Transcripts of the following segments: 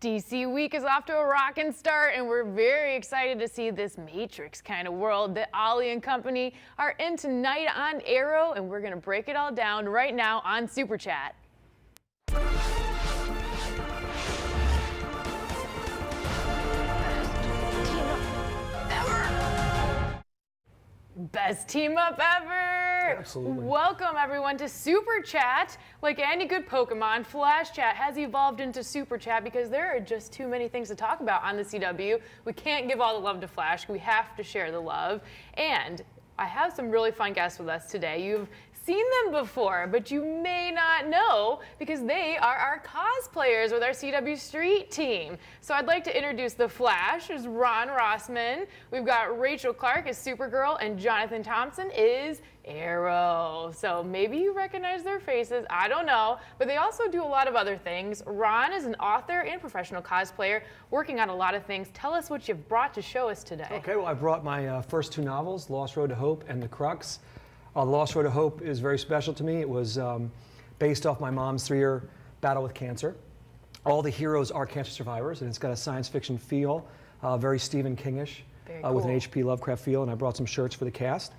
DC week is off to a rockin' start, and we're very excited to see this Matrix kind of world that Ollie and company are in tonight on Arrow, and we're gonna break it all down right now on Super Chat. Best team up ever! Absolutely. Welcome everyone to Super Chat. Like any good Pokemon, Flash Chat has evolved into Super Chat because there are just too many things to talk about on the CW. We can't give all the love to Flash. We have to share the love. And I have some really fun guests with us today. You've seen them before, but you may not know because they are our cosplayers with our CW Street team. So I'd like to introduce the Flash is Ron Rossman. We've got Rachel Clark as Supergirl and Jonathan Thompson is Arrow. So maybe you recognize their faces, I don't know, but they also do a lot of other things. Ron is an author and professional cosplayer working on a lot of things. Tell us what you've brought to show us today. Okay, well I brought my first two novels, Lost Road to Hope and The Crux. The Lost Road to Hope is very special to me. It was based off my mom's 3-year battle with cancer. All the heroes are cancer survivors, and it's got a science fiction feel, very Stephen Kingish, with an H.P. Lovecraft feel, and I brought some shirts for the cast.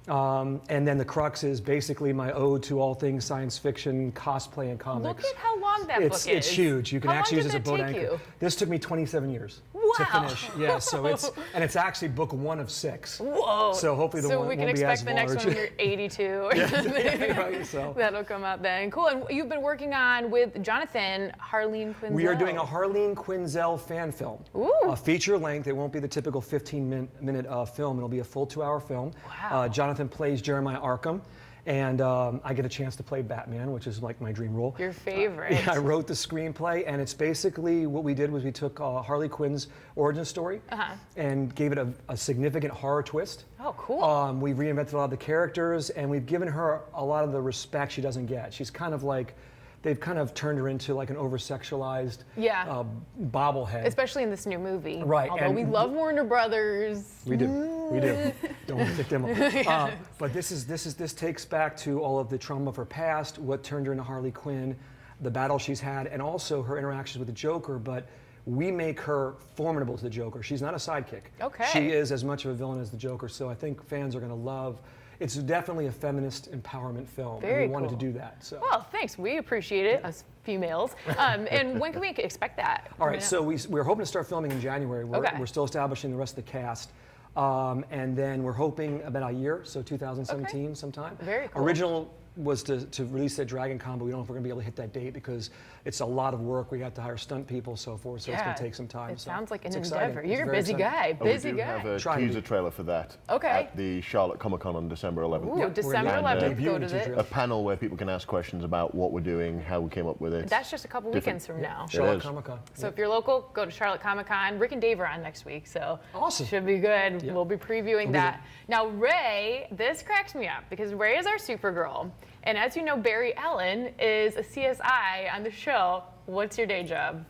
And then The Crux is basically my ode to all things science fiction, cosplay, and comics. Look at how long that book is. It's huge. You can actually use it as a boat anchor. You? This took me 27 years to finish. Yeah, so it's actually book 1 of 6. Whoa! So hopefully the one won't be as large. So we can expect the next one when you're 82 or something. Right, so. That'll come out then. Cool. And you've been working on with Jonathan, Harleen Quinzel. We are doing a Harleen Quinzel fan film. Ooh. A feature length. It won't be the typical 15-minute film. It'll be a full 2-hour film. Wow. Jonathan plays Jeremiah Arkham. And I get a chance to play Batman, which is like my dream role. Your favorite. Yeah, I wrote the screenplay, and it's basically what we did was we took Harley Quinn's origin story and gave it a significant horror twist. Oh, cool. We reinvented a lot of the characters, and we've given her a lot of the respect she doesn't get. She's kind of like, they've kind of turned her into like an over-sexualized bobblehead. Especially in this new movie. Right. Although we love Warner Brothers. We do. We do. Don't want to pick them up. But this takes back to all of the trauma of her past, what turned her into Harley Quinn, the battle she's had, and also her interactions with the Joker. But we make her formidable to the Joker. She's not a sidekick. Okay. She is as much of a villain as the Joker. So I think fans are going to love. It's definitely a feminist empowerment film. Very and we wanted cool. to do that. So. Well, thanks. We appreciate it, us females. And when can we expect that? All right, so we're hoping to start filming in January. We're still establishing the rest of the cast. And then we're hoping about a year, so 2017 sometime. Very cool. Original was to release at Dragon Con, but we don't know if we're going to be able to hit that date because it's a lot of work. We have to hire stunt people, so forth, so it's going to take some time. It sounds like an exciting. endeavor. You're a busy guy. Busy guy. We do have a teaser trailer for that at the Charlotte Comic Con on December 11th. Ooh, December 11th, go to it. A panel where people can ask questions about what we're doing, how we came up with it. That's just a couple weekends from now. Charlotte Comic Con. So if you're local, go to Charlotte Comic Con. Rick and Dave are on next week, so awesome. Should be good. We'll be previewing that. Now Ray, this cracks me up because Ray is our Supergirl. And as you know, Barry Allen is a CSI on the show. What's your day job?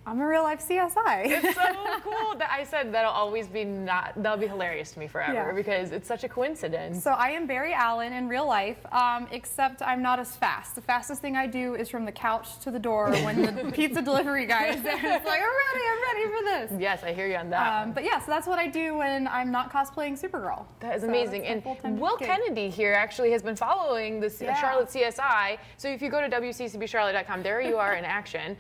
I'm a real life CSI. It's so cool that I said that'll always be that'll be hilarious to me forever because it's such a coincidence. So I am Barry Allen in real life, except I'm not as fast. The fastest thing I do is from the couch to the door when the pizza delivery guy is there. It's like, I'm ready for this. Yes, I hear you on that. But yeah, so that's what I do when I'm not cosplaying Supergirl. That is amazing. And Will Kennedy here actually has been following the Charlotte CSI. So if you go to WCCBCharlotte.com, there you are in action.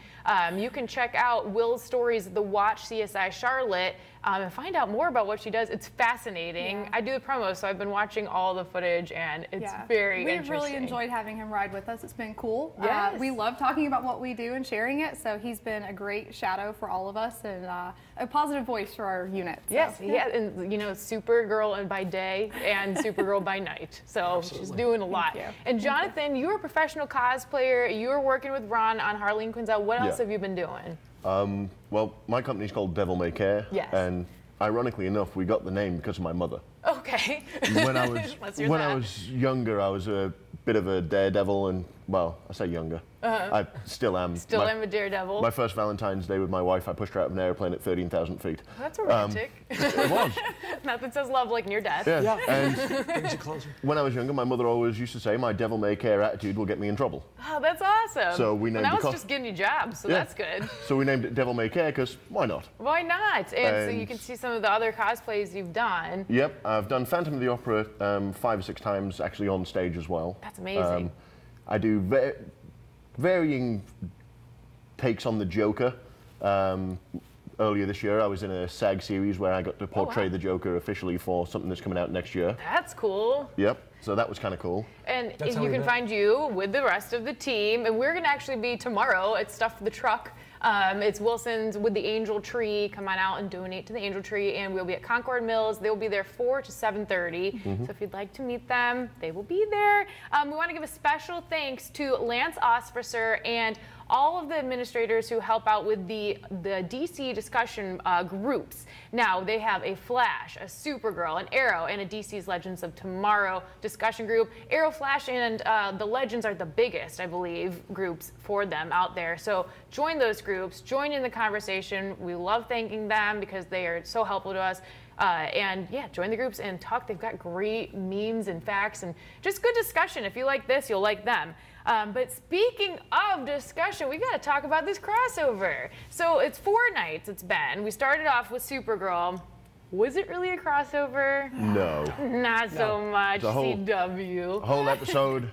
You can check out Will's stories, The Watch CSI Charlotte, and find out more about what she does. It's fascinating. Yeah. I do the promo, so I've been watching all the footage, and it's very interesting. We've really enjoyed having him ride with us. It's been cool. Yes. We love talking about what we do and sharing it, so he's been a great shadow for all of us and a positive voice for our unit. So. Yes, and you know, Supergirl by day and Supergirl by night. So she's doing a lot. And Jonathan, you're a professional cosplayer. You're working with Ron on Harleen Quinzel. What else have you been doing? Well, my company's called Devil May Care, and ironically enough, we got the name because of my mother. Okay. When I was younger, I was a bit of a daredevil and well, I say younger. I still am. Still am a daredevil. My first Valentine's Day with my wife, I pushed her out of an airplane at 13,000 feet. That's romantic. It was. Nothing says love like near death. Yeah. And Brings you closer. when I was younger, my mother always used to say, my devil-may-care attitude will get me in trouble. Oh, that's awesome. So we named and I the was just getting you jobs, so that's good. So we named it Devil May Care because why not? Why not? And so you can see some of the other cosplays you've done. Yep, I've done Phantom of the Opera 5 or 6 times actually on stage as well. That's amazing. I do varying takes on the Joker. Earlier this year, I was in a SAG series where I got to portray the Joker officially for something that's coming out next year. That's cool. Yep, so that was kind of cool. And That's how you we can met. find you with the rest of the team. And we're going to actually be tomorrow at Stuff the Truck. It's Wilson's with the Angel Tree. Come on out and donate to the Angel Tree. And we'll be at Concord Mills. They'll be there 4 to 7:30. So if you'd like to meet them, they will be there. We want to give a special thanks to Lance Osfricer and all of the administrators who help out with the DC discussion groups. Now, they have a Flash, a Supergirl, an Arrow, and a DC's Legends of Tomorrow discussion group. Arrow, Flash, and the Legends are the biggest, I believe, groups for them out there. So join those groups, join in the conversation. We love thanking them because they are so helpful to us. And yeah, join the groups and talk. They've got great memes and facts and just good discussion. If you like this, you'll like them. But speaking of discussion, we got to talk about this crossover. So it's 4 nights it's been. We started off with Supergirl. Was it really a crossover? No. Not so much, The whole- CW. A whole episode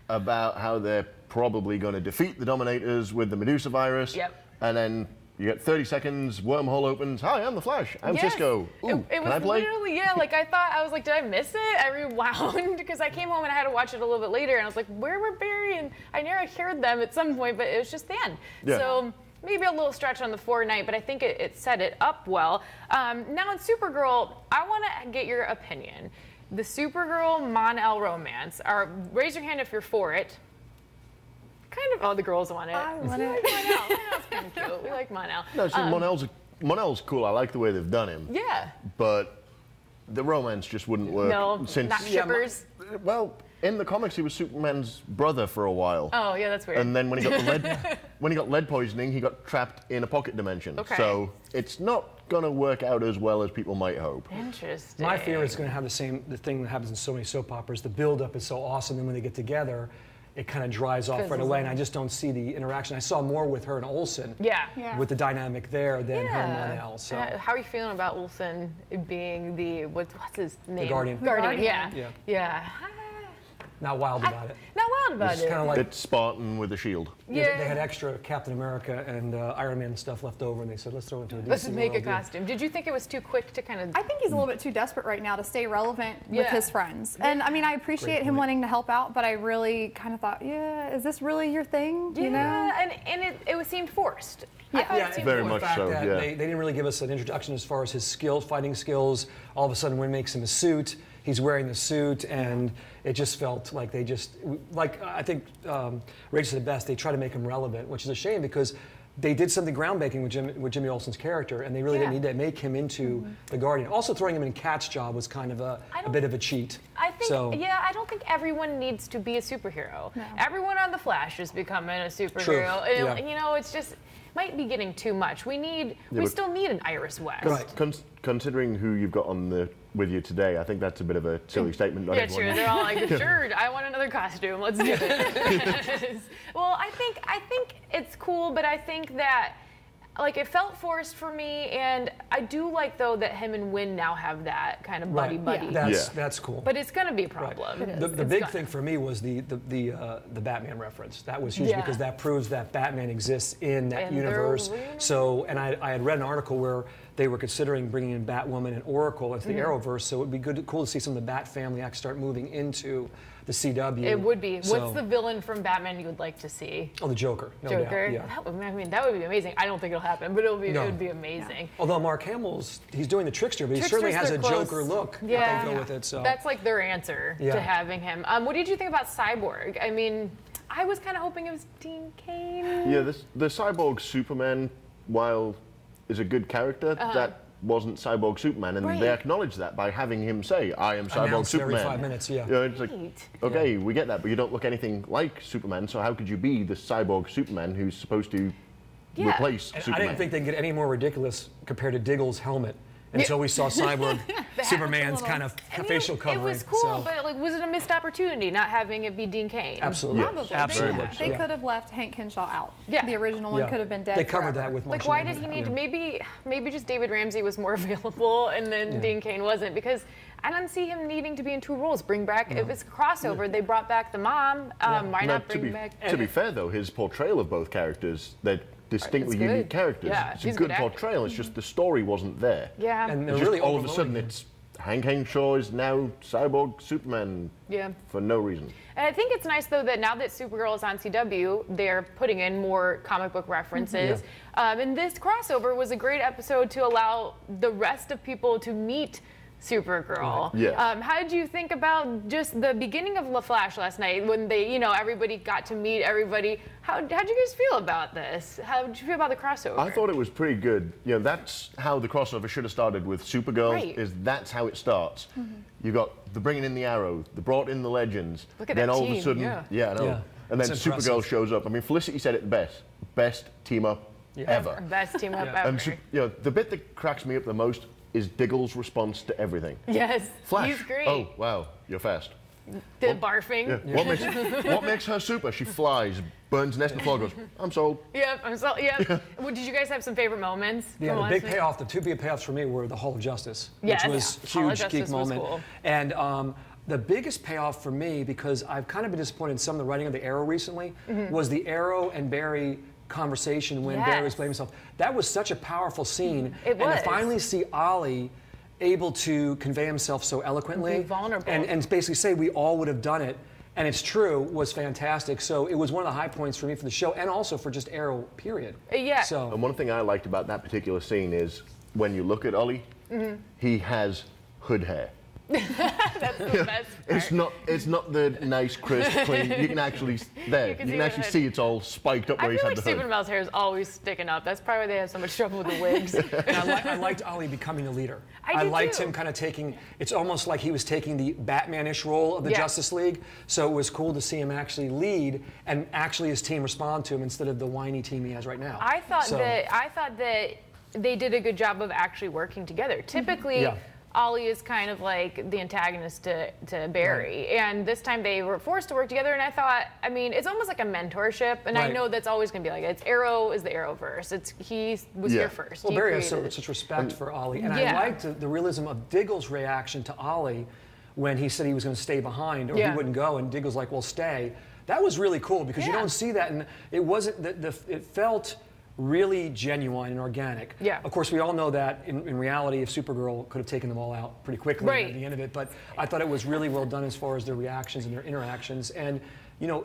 about how they're probably going to defeat the Dominators with the Medusa virus. Yep. And then you get 30 seconds, wormhole opens. Hi, I'm the Flash. I'm Yes. Cisco. Ooh, It can was I play? literally, yeah, like I was like, did I miss it? I rewound because I came home and I had to watch it a little bit later and I was like, where were Barry? And I knew I heard them at some point, but it was just the end. Yeah. So maybe a little stretch on the 4 night, but I think it set it up well. Now in Supergirl, I want to get your opinion. The Supergirl Mon-El romance, raise your hand if you're for it. Kind of all the girls want it. I want We it. like Mon-El. Mon-El's kind of cute. We like Mon-El. No, see, Mon-El's cool. I like the way they've done him. Yeah. But the romance just wouldn't work. No, since not shippers. Well, in the comics, he was Superman's brother for a while. Oh, yeah, that's weird. And then when he got lead poisoning, he got trapped in a pocket dimension. Okay. So it's not going to work out as well as people might hope. Interesting. My fear is going to have the thing that happens in so many soap operas. The build-up is so awesome, and when they get together, it kind of dries off right Fizzles away, and out. I just don't see the interaction. I saw more with her and Olsen. Yeah. With the dynamic there than her and Yeah. Mon-El. So How are you feeling about Olsen being the what's his name? Guardian. Guardian. Yeah. Yeah. Yeah. not wild about it. Not wild about It's it. kind of like It's Spartan with a shield. Yeah. they had extra Captain America and Iron Man stuff left over, and they said, let's throw it into a DC Let's just make a world, yeah. costume. Did you think it was too quick to kind of? I think he's a little bit too desperate right now to stay relevant with Yeah. his friends. And I mean, I appreciate Great him point. wanting to help out, but I really kind of thought, yeah, is this really your thing? You know? Yeah, and it seemed forced. I Yeah. thought Yeah, it seemed very forced. much The fact so, that yeah. they didn't really give us an introduction as far as his skills, fighting skills. All of a sudden, when it makes him a suit, he's wearing the suit, and it just felt like they just, like I think Rachel said it best, they try to make him relevant, which is a shame because they did something groundbreaking with Jimmy Olsen's character, and they really didn't need to make him into the Guardian. Also, throwing him in Cat's job was kind of a bit of a cheat. I think, So- yeah, I don't think everyone needs to be a superhero. No. Everyone on The Flash is becoming a superhero. True, And, yeah. you know, it's just, might be getting too much. We but- still need an Iris West. Right. Considering who you've got with you today, I think that's a bit of a silly statement. Not Yeah, everyone- true. They're all like, sure, I want another costume. Let's do this. Well, I think it's cool, but I think that like it felt forced for me, and I do like though that him and Wynn now have that kind of buddy. That's cool. But it's gonna be a Right. problem. The big thing for me was the Batman reference. That was huge because that proves that Batman exists in that In their universe. universe. So, and I had read an article where they were considering bringing in Batwoman and Oracle into the Arrowverse. So it'd be cool to see some of the Bat family actually start moving into the CW. It would be. So- What's the villain from Batman you would like to see? Oh, the Joker. No doubt, Joker. yeah. That would be amazing. I don't think it'll happen, but it No. would be amazing. Although Mark Hamill's, he's doing the trickster, but he certainly has a Tricksters, they're Joker close. look. Yeah. If they go with it. So That's like their answer Yeah. to having him. What did you think about Cyborg? I mean, I was kind of hoping it was Dean Cain. Yeah, the cyborg Superman, while is a good character, that wasn't Cyborg Superman, and Right. they acknowledged that by having him say, "I am Cyborg Announced every Superman." 5 minutes, yeah. You know, it's like, Right. okay, we get that, but you don't look anything like Superman, so how could you be the Cyborg Superman who's supposed to Yeah. replace And Superman? I didn't think they'd get any more ridiculous compared to Diggle's helmet until we saw Cyborg Superman's kind of I mean, facial it covering. was cool, so- but like, was it a missed opportunity not having it be Dean Cain? Absolutely. Probably. Absolutely. Very much so. They could have left Hank Henshaw out. Yeah. The original one Yeah. could have been dead. They covered forever. that with Like, Martian why did he Manhunter, need yeah. to? Maybe just David Ramsey was more available, and then Dean Cain wasn't, because I don't see him needing to be in two roles. Bring back if it's a crossover, they brought back the mom. Why Now, not to bring be, back? to be fair, though, his portrayal of both characters, they're distinctly It's good. unique characters. Yeah, it's a he's a good good actor. portrayal. It's just the story wasn't there. Yeah. And they're It's just really all of a sudden, overloading him. it's Hank Henshaw is now Cyborg Superman Yeah. for no reason. And I think it's nice, though, that now that Supergirl is on CW, they're putting in more comic book references. And this crossover was a great episode to allow the rest of people to meet Supergirl. Right. Yeah. How did you think about just the beginning of La Flash last night when they, everybody got to meet everybody? How'd you guys feel about this? How did you feel about the crossover? I thought it was pretty good. You know, that's how the crossover should have started with Supergirl. Right. That's how it starts. You got the bringing in the Arrow, the brought in the Legends. Look at then that all of a team, sudden, yeah. I know. Yeah. And then It's Supergirl impressive. shows up. I mean, Felicity said it best team up ever. Best team up Yeah. ever. And the bit that cracks me up the most is Diggle's response to everything. Yes. Flash. He's great. Oh wow, you're fast. The barfing. Yeah. What makes her super? She flies, burns nest and floor, goes, I'm sold. Yep, I'm so, yep. Well, did you guys have some favorite moments? Yeah, from the last big night? payoff, the two big payoffs for me were the Hall of Justice, Yes. which was Yeah. Hall of huge Justice geek was moment. cool. And the biggest payoff for me, because I've kind of been disappointed in some of the writing of the Arrow recently, was the Arrow and Barry conversation when Barry was Yes. blaming himself. That was such a powerful scene. It and was. to finally see Ollie able to convey himself so eloquently Be vulnerable. and basically say we all would have done it, and it's true, was fantastic. So it was one of the high points for me for the show and also for just Arrow, period. Yeah. So And one thing I liked about that particular scene is when you look at Ollie, he has hood hair. That's the best part. It's not the nice, crisp, clean. You can actually You you can can see the actually hood. see it's all spiked up I where he's feel had like the Stephen hood. Amell's hair is always sticking up. That's probably why they have so much trouble with the wigs. And I liked Ollie becoming a leader. I did liked too. him kind of taking, it's almost like he was taking the Batman-ish role of the Yeah. Justice League. So it was cool to see him actually lead and actually his team respond to him instead of the whiny team he has right now. I thought So- that they did a good job of actually working together. Typically, Yeah. Ollie is kind of like the antagonist to Barry, and this time they were forced to work together. And I thought, I mean, it's almost like a mentorship, and I Right. know that's always going to be like it's Arrow is the Arrowverse. He was Yeah. here first. Well, He Barry has created it. such respect for Ollie. And Yeah. I liked the realism of Diggle's reaction to Ollie when he said he was going to stay behind or Yeah. he wouldn't go, and Diggle's like, well, stay. That was really cool because you Yeah. don't see that, and it wasn't, it felt really genuine and organic. Yeah. Of course, we all know that in reality, if Supergirl could have taken them all out pretty quickly Right. at the end of it, but I thought it was really well done as far as their reactions and their interactions. And,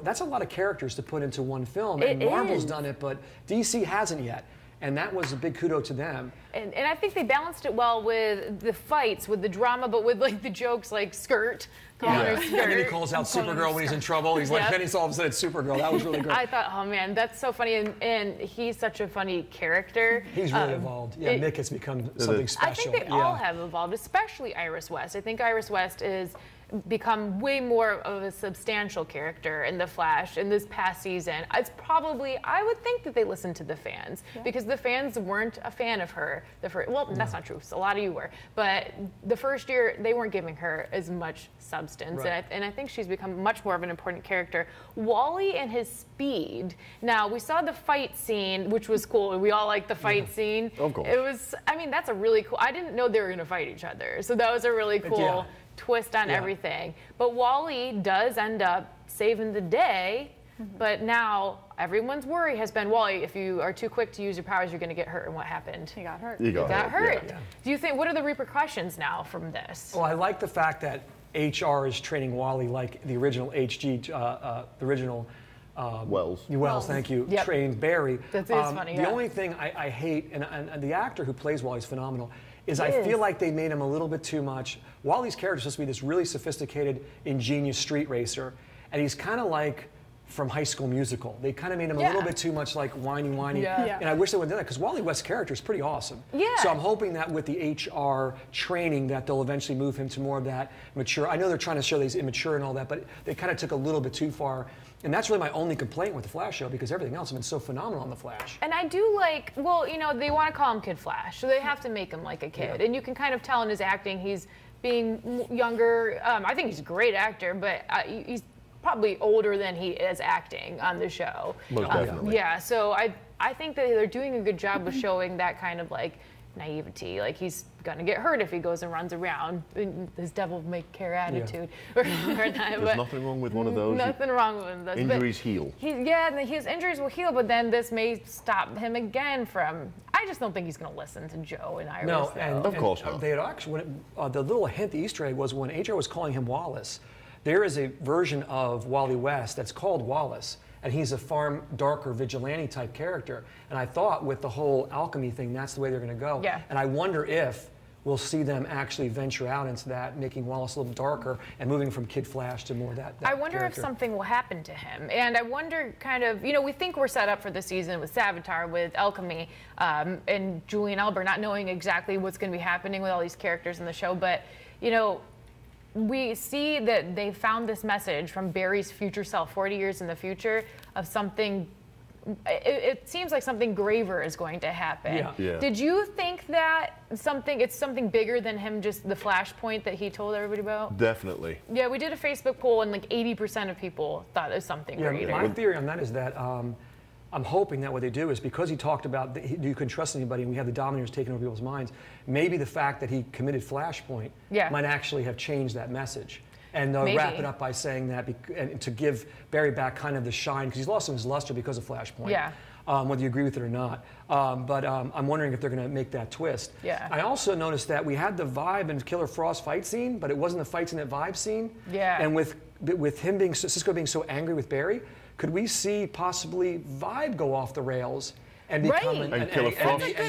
that's a lot of characters to put into one film. And It Marvel's is. done it, but DC hasn't yet. And that was a big kudo to them. And I think they balanced it well with the fights, with the drama, but with like the jokes like skirt. calling her skirt. And then he calls out calling her Supergirl when he's in skirt. trouble. He's like, Yep. then he's all of a sudden it's Supergirl. That was really great. I thought, oh man, that's so funny, and he's such a funny character. He's really evolved. Yeah, Mick has become something special. I think they all have evolved, especially Iris West. I think Iris West is become way more of a substantial character in The Flash in this past season. It's probably, I would think that they listened to the fans because the fans weren't a fan of her. Well, that's not true. A lot of you were. But the first year, they weren't giving her as much substance. Right. And I think she's become much more of an important character. Wally and his speed. Now, we saw the fight scene, which was cool. We all liked the fight scene. Of course. It was, I mean, that's a really cool, I didn't know they were going to fight each other. So that was a really cool Yeah. twist on Yeah. everything. But Wally does end up saving the day. But now everyone's worry has been, Wally, if you are too quick to use your powers, you're going to get hurt. And what happened? He got hurt. You Got got hurt. Yeah. Do you think, what are the repercussions now from this? Well, I like the fact that HR is training Wally like the original the original Wells. thank you, Yep. trained Barry. That is funny, The yeah. only thing I hate, and the actor who plays Wally is phenomenal, is I is. feel like they made him a little bit too much. Wally's character is supposed to be this really sophisticated, ingenious street racer, and he's kind of like from High School Musical. They kind of made him a little bit too much like whiny. Yeah. And I wish they would do that because Wally West's character is pretty awesome. Yeah. So I'm hoping that with the HR training that they'll eventually move him to more of that mature. I know they're trying to show that he's immature and all that, but they kind of took a little bit too far. And that's really my only complaint with the Flash show because everything else has been so phenomenal on the Flash. And I do like, well, you know, they want to call him Kid Flash, so they have to make him like a kid. And you can kind of tell in his acting he's being younger. I think he's a great actor, but he's probably older than he is acting on the show. Most definitely. Yeah, so I think that they're doing a good job of showing that kind of like naivety. Like he's gonna get hurt if he goes and runs around. His devil may care attitude. Or not, There's nothing wrong with one of those. Nothing wrong with those. Injuries heal. His injuries will heal, but then this may stop him again from. I just don't think he's gonna listen to Joe and Iris. No, and Of course not. They had actually, the little hint, the Easter egg was when HR was calling him Wallace. There is a version of Wally West that's called Wallace, and he's a far darker vigilante type character. And I thought with the whole alchemy thing, that's the way they're going to go. Yeah. And I wonder if we'll see them actually venture out into that, making Wallace a little darker and moving from Kid Flash to more of that I wonder character. if something will happen to him. And I wonder kind of, you know, we think we're set up for the season with Savitar, with Alchemy, and Julian Elber not knowing exactly what's going to be happening with all these characters in the show. But, you know, we see that they found this message from Barry's future self, 40 years in the future, of something. It seems like something graver is going to happen. Yeah. Did you think that it's something bigger than him, just the flashpoint that he told everybody about? Definitely. Yeah, we did a Facebook poll, and like 80% of people thought it was something greater. My theory on that is that I'm hoping that what they do is because he talked about you can trust anybody and we have the Dominators taking over people's minds, maybe the fact that he committed Flashpoint might actually have changed that message. And they'll wrap it up by saying that and to give Barry back kind of the shine, because he's lost some of his luster because of Flashpoint. Yeah. Whether you agree with it or not. But I'm wondering if they're going to make that twist. Yeah. I also noticed that we had the Vibe and Killer Frost fight scene, but it wasn't the fight scene that Vibe scene. Yeah. And with him Cisco being so angry with Barry, could we see possibly Vibe go off the rails and become Right.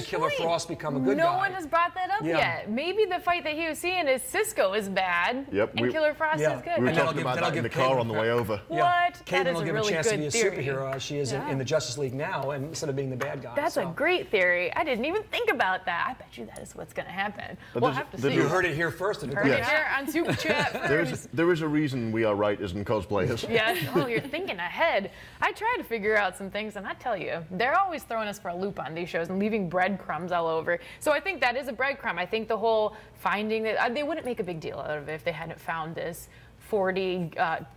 Killer Frost become a good guy? No one has brought that up yet. Maybe the fight that he was seeing is Cisco is bad, and Killer Frost is good. We were And talking about that in the car on the way over. What? Caitlin That is will a give really a chance to be good a theory. superhero as she is in the Justice League now, and instead of being the bad guy. That's a great theory. I didn't even think about that. I bet you that is what's going to happen. We'll have to see. You heard it here first. Heard it here on Super Chat first. There is a reason we are writers and cosplayers. Yeah. Oh, you're thinking ahead. I try to figure out some things, and I tell you, they're always throwing us for a loop on these shows and leaving breadcrumbs all over. So I think that is a breadcrumb. I think the whole finding that they wouldn't make a big deal out of it if they hadn't found this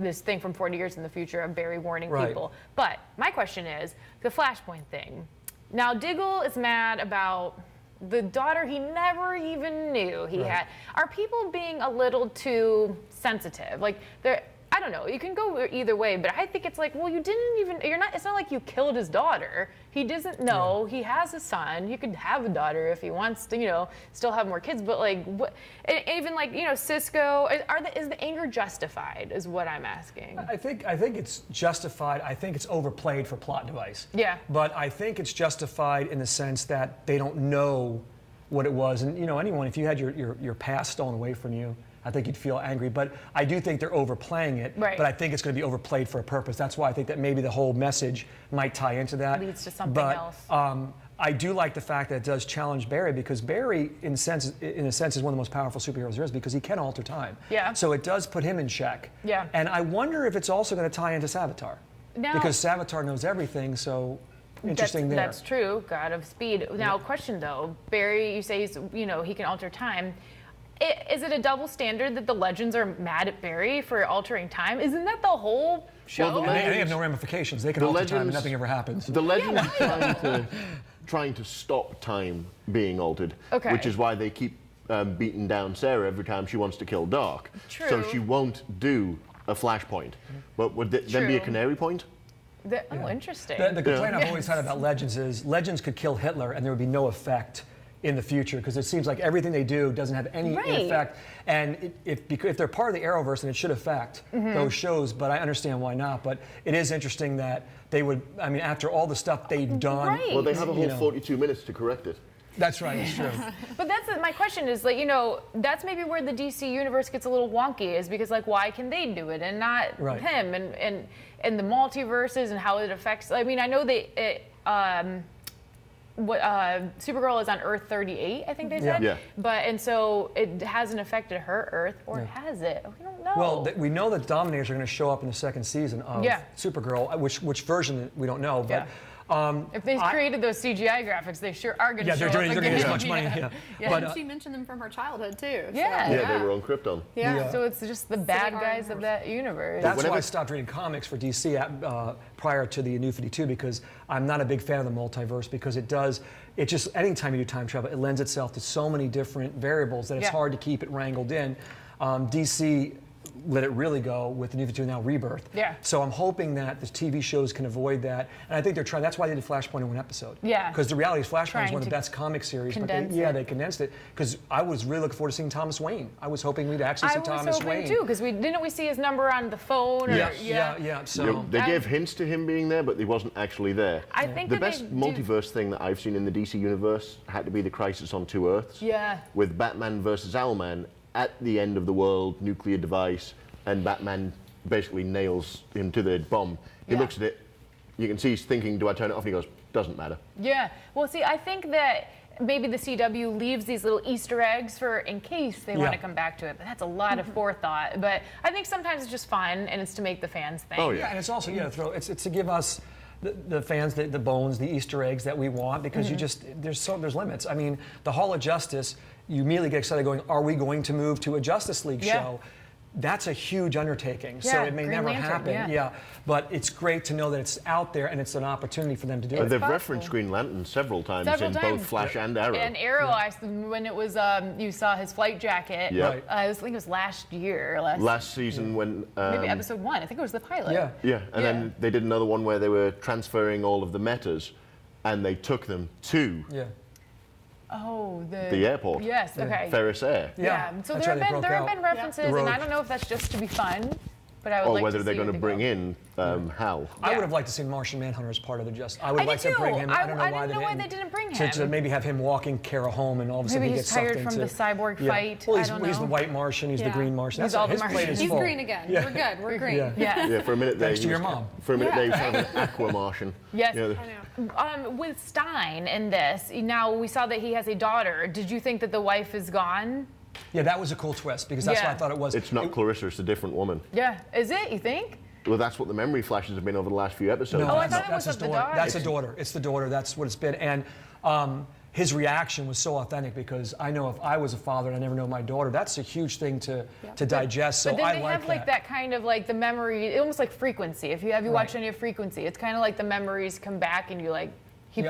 this thing from 40 years in the future of Barry warning people. But my question is the Flashpoint thing. Now Diggle is mad about the daughter he never even knew he had. Are people being a little too sensitive? Like I don't know. You can go either way, but I think it's like, well, it's not like you killed his daughter. He doesn't know. He has a son. He could have a daughter if he wants to, still have more kids. But like, even like, Cisco, is the anger justified is what I'm asking. I think it's justified. I think it's overplayed for plot device. Yeah. But I think it's justified in the sense that they don't know what it was. And, anyone, if you had your past stolen away from you, I think you'd feel angry, but I do think they're overplaying it. Right. But I think it's going to be overplayed for a purpose. That's why I think that maybe the whole message might tie into that. Leads to something else. I do like the fact that it does challenge Barry because Barry, in a sense, is one of the most powerful superheroes there is because he can alter time. Yeah. So it does put him in check. Yeah. And I wonder if it's also going to tie into Savitar. Now, because Savitar knows everything, so interesting there. That's true. God of speed. Now, question though, Barry, you say he can alter time. Is it a double standard that the Legends are mad at Barry for altering time? Isn't that the whole show? Well, they have no ramifications. They can alter time and nothing ever happens. The Legends trying to stop time being altered, which is why they keep beating down Sarah every time she wants to kill Dark. True. So she won't do a flashpoint. But would then be a canary point? Interesting. The complaint I've always had about Legends is Legends could kill Hitler and there would be no effect in the future because it seems like everything they do doesn't have any effect. And if they're part of the Arrowverse, then it should affect those shows, but I understand why not. But it is interesting that they would, after all the stuff they've done. Well, they have a whole 42 minutes to correct it. That's right, it's true. But that's my question is, like, you know, that's maybe where the DC universe gets a little wonky, is because, like, why can they do it and not him, and the multiverses and how it affects. I mean, I know Supergirl is on Earth 38, I think they said. Yeah. But and so it hasn't affected her Earth, or has it? We don't know. Well, we know that Dominators are going to show up in the second season of Supergirl, which version we don't know, but. If they created those CGI graphics, they sure are going to show up. They're going to get as much money. But she mentioned them from her childhood too. So. Yeah, they were on Krypton. Yeah. So it's just the bad guys of that universe. That's why I stopped reading comics for DC prior to the New 52, because I'm not a big fan of the multiverse, because it just, anytime you do time travel, it lends itself to so many different variables that it's hard to keep it wrangled in. DC let it really go with the New 52, now Rebirth. Yeah. So I'm hoping that the TV shows can avoid that, and I think they're trying. That's why they did Flashpoint in one episode. Yeah. Because the reality is Flashpoint is one of the best comic series. But they condensed it. Because I was really looking forward to seeing Thomas Wayne. I was hoping we'd actually see Thomas Wayne. I was hoping too, because didn't we see his number on the phone? Yeah. So they gave hints to him being there, but he wasn't actually there. I think the best multiverse thing that I've seen in the DC universe had to be the Crisis on Two Earths. Yeah. With Batman versus Owlman at the end of the world, nuclear device. And Batman basically nails him to the bomb. He looks at it, you can see he's thinking, do I turn it off? And he goes, doesn't matter. Yeah. Well, see, I think that maybe the CW leaves these little Easter eggs for in case they want to come back to it. But that's a lot of forethought. But I think sometimes it's just fun, and it's to make the fans think. Oh, yeah. And it's also, it's to give us the fans the bones, the Easter eggs that we want, because there's limits. I mean, the Hall of Justice, you immediately get excited going, are we going to move to a Justice League show? That's a huge undertaking, so it may never happen. But it's great to know that it's out there and it's an opportunity for them to do it. They've referenced Green Lantern several times in both Flash and Arrow. And Arrow, when it was you saw his flight jacket. Yeah. I think it was last year. Last season when maybe episode 1. I think it was the pilot. Yeah. And then they did another one where they were transferring all of the metas, and they took them to. Oh, the airport. Yes, okay. Ferris Air. Yeah. So there have been references, and I don't know if that's just to be fun, but I would like to see whether they're going to bring in Hal. I would have liked to see Martian Manhunter as part of the Justice. I would like to bring him. I don't know why they didn't bring him. To maybe have him walking Kara home, and all of a sudden he gets sucked into. Maybe he's tired from the cyborg fight. Well, I don't know. He's the White Martian. He's the Green Martian. He's all the Martians. He's green again. We're good. We're green. Yeah. For a minute there. Thanks to your mom. For a minute there, he was kind of an Aqua Martian. Yes. I know. With Stein in this, now we saw that he has a daughter. Did you think that the wife is gone? Yeah, that was a cool twist, because that's what I thought it was. It's not Clarissa, it's a different woman. Yeah. Is it, you think? Well, that's what the memory flashes have been over the last few episodes. No, I thought it was the daughter. That's the daughter. It's the daughter. That's what it's been. And his reaction was so authentic, because I know if I was a father and I never know my daughter, that's a huge thing to digest. So but then I they like have like that kind of like the memory, almost like Frequency. If you watched any of Frequency, it's kind of like the memories come back and you like. He's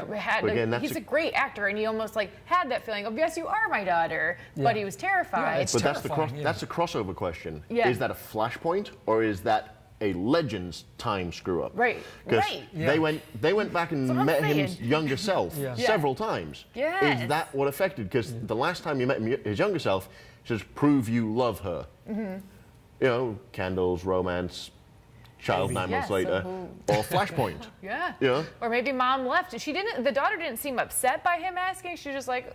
a great actor, and he almost like had that feeling of, yes, you are my daughter, but he was terrified. It's terrifying, that's the crossover question. Yeah. Is that a flashpoint, or is that a Legends time screw up? Right. They went back and met his younger self several times. Yes. Is that what affected? Because the last time you met his younger self, he says, prove you love her. You know, candles, romance. Child 9 months later, or Flashpoint. Or maybe mom left. The daughter didn't seem upset by him asking. She just like.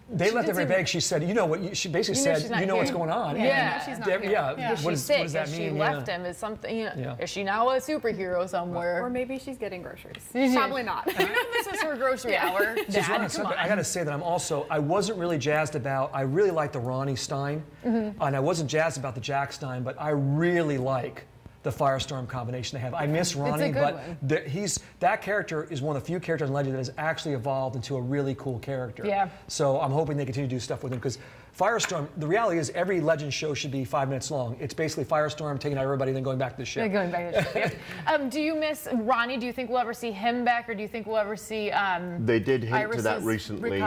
They left it very vague. She said, you know what? She basically said, you know what's going on. She's not here. She's sick. What does that mean? She left him. Is something. Is she now a superhero somewhere? Or maybe she's getting groceries. Probably not. This is her grocery hour. Dad, come on. I got to say that I wasn't really jazzed about. I really like the Ronnie Stein, and I wasn't jazzed about the Jack Stein, but I really like the Firestorm combination they have. I miss Ronnie, but that character is one of the few characters in Legend that has actually evolved into a really cool character. Yeah. So I'm hoping they continue to do stuff with him, because Firestorm, the reality is every Legend show should be 5 minutes long. It's basically Firestorm taking out everybody, then going back to the ship. Going back to the ship. Do you miss Ronnie? Do you think we'll ever see him back, or do you think we'll ever see They did hint Iris's to that recently.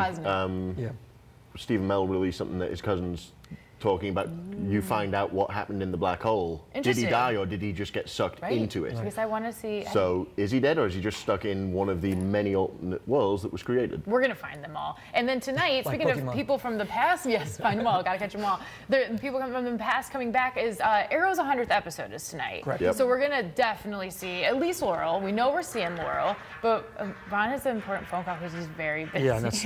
Stephen Amell released something that his cousins talking about you find out what happened in the black hole. Did he Interesting. die or did he just get sucked into it? Because I want to see. So is he dead or is he just stuck in one of the many alternate worlds that was created? We're going to find them all. And then tonight, Like speaking of Pokemon. people from the past, yes, find them all, got to catch them all. The people from the past coming back is Arrow's 100th episode is tonight. Correct. Yep. So we're going to definitely see at least Laurel. We know we're seeing Laurel, but Ron has an important phone call because he's very busy. Yeah, that's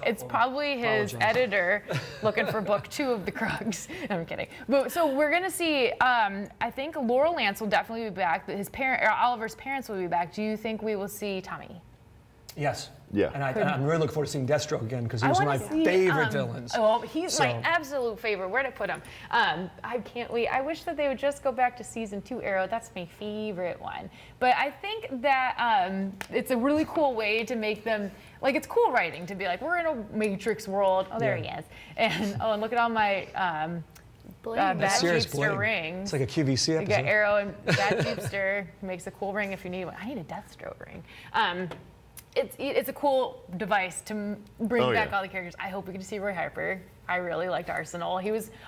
It's probably his editor looking for book 2 of the Krugs. I'm kidding. But so we're gonna see. I think Laurel Lance will definitely be back. Oliver's parents will be back. Do you think we will see Tommy? yes. Yeah. And I'm really looking forward to seeing Deathstroke again because he was one of my wanna see, favorite villains. Oh, he's my So- absolute favorite. Where'd I put him? I can't wait. I wish that they would just go back to season 2 Arrow. That's my favorite one. But I think that it's a really cool way to make them, like, it's cool writing to be like, we're in a Matrix world. Oh, there he is. And look at all my Bat Serious Jeepster bling. ring. It's like a QVC You episode. get Arrow and Bat Jeepster makes a cool ring if you need one. I need a Deathstroke ring. It's a cool device to bring Oh, back yeah. all the characters. I hope we get to see Roy Harper. I really liked Arsenal.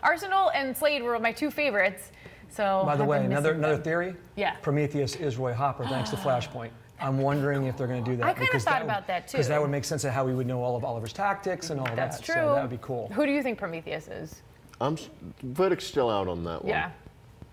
Arsenal and Slade were my 2 favorites. So By the I've way, been missing another them. theory. Yeah. Prometheus is Roy Hopper thanks to Flashpoint. I'm wondering if they're going to do that. I kinda thought about that, too. Because that would make sense of how we would know all of Oliver's tactics and all That's that. true. So that would be cool. Who do you think Prometheus is? Verdict's still out on that one. Yeah.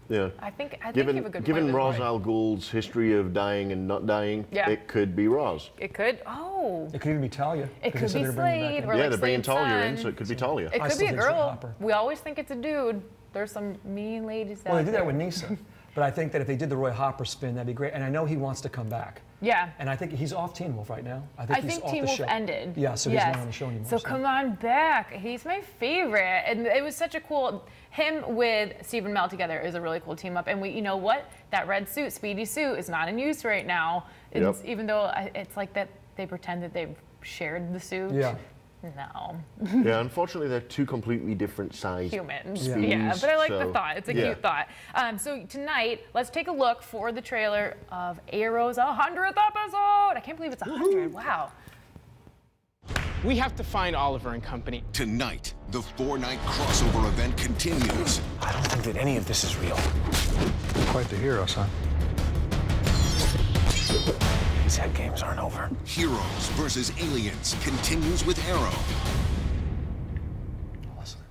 Yeah. I think you have a good Given point with Ra's Roy. al Ghul's history of dying and not dying, Yeah. it could be Ra's. It could. Oh. It could even be Talia. It because could they be said they're bringing her back Slade. in. Or Yeah, like they're bringing Slade's Talia in, son. so it could be Talia. It I could still be a think it's Roy girl. Hopper. We always think it's a dude. There's some mean ladies out Well, they did there. that with Nisa. But I think that if they did the Roy Hopper spin, that'd be great. And I know he wants to come back. Yeah. And I think he's off Teen Wolf right now. I he's think off Teen the Wolf show. ended. Yeah, so he's not on the show anymore. So come on back. He's my favorite. And it was such a cool, him with Stephen Amell together is a really cool team up. And you know what? That red suit, speedy suit, is not in use right now. It's, Yep. Even though it's like that they pretend that they've shared the suit. Yeah. No. Yeah, unfortunately, they're 2 completely different sized Humans. Yeah. Yeah, but I like the so, thought. It's a yeah. cute thought. So tonight, let's take a look for the trailer of Arrow's 100th episode. I can't believe it's 100. Wow. We have to find Oliver and company. Tonight, the 4-night crossover event continues. I don't think that any of this is real. Quite the hero, son. These head games aren't over. Heroes versus aliens continues with Arrow.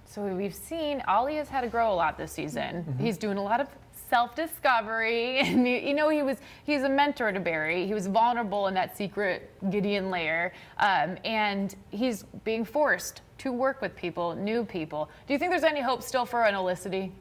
So we've seen Ollie has had to grow a lot this season. He's doing a lot of self-discovery, and he's a mentor to Barry. He was vulnerable in that secret Gideon lair, and he's being forced to work with people, new people. Do you think there's any hope still for an Olicity?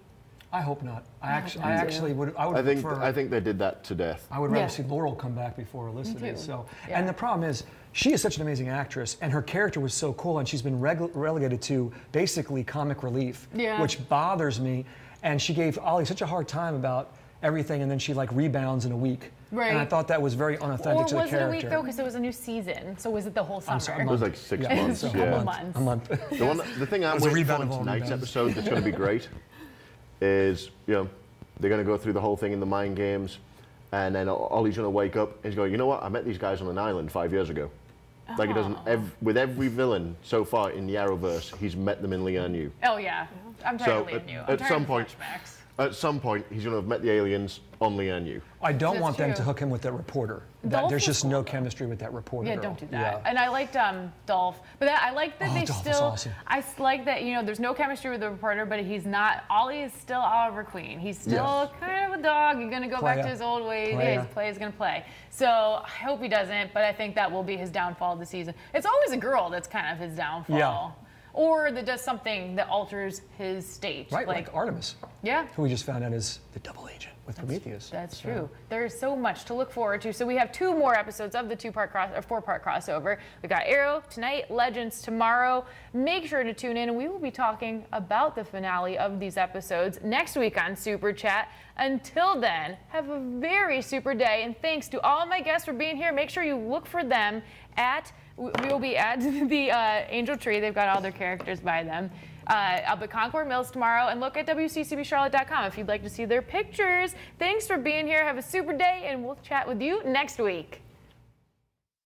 I hope not. I actually would. I would I prefer. think they did that to death. I would rather Yeah. see Laurel come back before Felicity. too. So, Yeah. and the problem is, she is such an amazing actress, and her character was so cool, and she's been relegated to basically comic relief, Yeah. which bothers me. And she gave Ollie such a hard time about everything, and then she like rebounds in a week. Right. And I thought that was very unauthentic Or to the was it character. a week though? Because it was a new season. So was it the whole summer? I'm sorry, It was like 6 Yeah. months. So, Yeah. months. A month. The thing I'm was a waiting for rebound in of all tonight's rebounds. episode that's going to be great is, they're going to go through the whole thing in the mind games, and then Ollie's going to wake up and he's going, you know what? I met these guys on an island 5 years ago. Like he doesn't. With every villain so far in the Arrowverse, he's met them in Lianu. Oh yeah. I'm tired So of leaving you. I'm at tired some of point, flashbacks. at some point, he's going to have met the aliens on Lianu. I don't That's want them to true. hook him with that reporter. Dolph There's is just cool, no though. chemistry with that reporter. Yeah, girl. don't do that. Yeah. And I liked Dolph, but I like that Oh, they Dolph is still. awesome. I like that there's no chemistry with the reporter, but he's not. Ollie is still Oliver Queen. He's still kind of a dog. He's gonna go back Playa. to his old ways. Playa. Yeah, his play is gonna play. So I hope he doesn't, but I think that will be his downfall of the season. It's always a girl that's kind of his downfall. Yeah. Or that does something that alters his state. Right, like Artemis, Yeah. who we just found out is the double agent with Prometheus. That's So- true. There's so much to look forward to. So we have 2 more episodes of the 4-part crossover. We got Arrow tonight, Legends tomorrow. Make sure to tune in, and we will be talking about the finale of these episodes next week on Super Chat. Until then, have a very super day, and thanks to all my guests for being here. Make sure you look for them we will be at the Angel Tree. They've got all their characters by them. Up at Concord Mills tomorrow, and look at WCCBCharlotte.com if you'd like to see their pictures. Thanks for being here. Have a super day, and we'll chat with you next week.